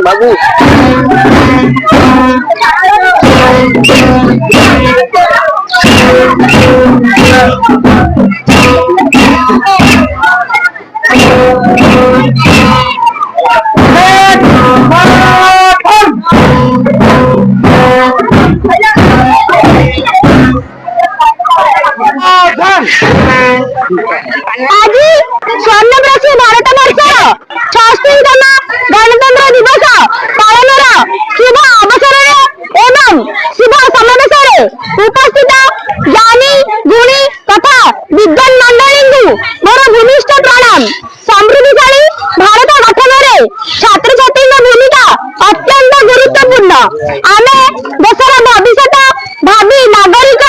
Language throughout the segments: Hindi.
बाबू आज स्वर्णप्राची भारत वर्षर 66तम गणतंत्र दिवस पालन शुभ अवसर एवं शुभ समावेश उपस्थित ज्ञानी गुणी तथा विद्वान मंडली मोर भूमिष्ठ प्रणाम। समृद्धिशाली भारत गठन में छात्र छात्री भूमिका अत्यंत गुरुत्वपूर्ण। आम देशर भविष्य भावी नागरिक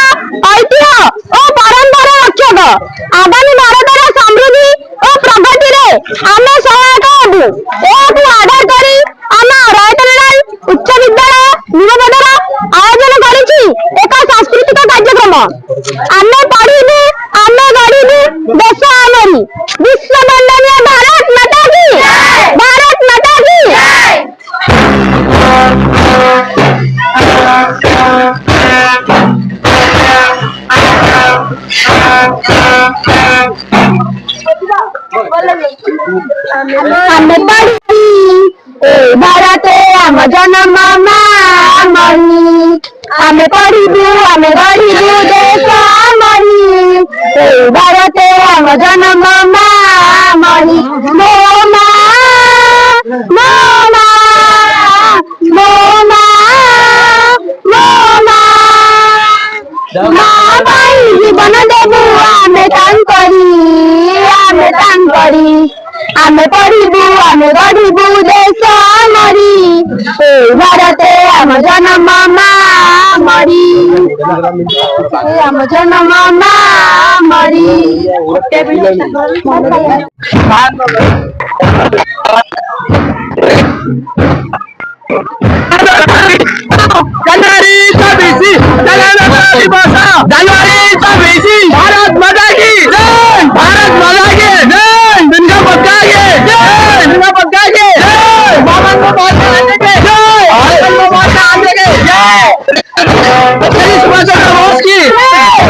ऐतिह्य और परंपरा रक्षक आगामी भारतर समृद्धि और प्रगति रे आम सहायक हबू। आधार करी आम रायतलाल उच्च विद्यालय निमबदर आयोजन करिछि एक सांस्कृतिक कार्यक्रम। आम पढ़िबू आम गढ़िबू देश आमरी विश्व वंदनीय भारत माता की भारत माता की। आमे पढ़ी भारते आम जन्म मामनी आमे पढ़िबू आमे गढ़िबू देश आमरी भारते आम जन्म मामनी मो जीवन देबू आमे आमे पढ़िबू आमे गढ़िबू देश आमरी भारते आम जन्म मामरी आम जन्म मामरी। जनवरी 26 भारत माता की जय भारत माता की जय दुनिया पक्का के जय दुनिया पक्का के जय बाबा को बात आने के जय बाबा को बात आने के जय सुभाष चंद्र बोस की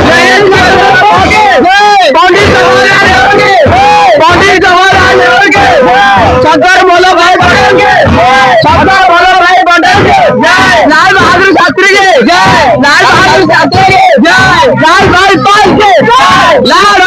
जय पंडित जवाहरलाल नेहरू की पंडित जवाहरलाल नेहरू की सरदार वल्लभभाई पटेल के सरदार वल्लभभाई पटेल के जय लाल बहादुर शास्त्री के जय लाल बहादुर शास्त्री के जय लाल भाई पाल के जय लाल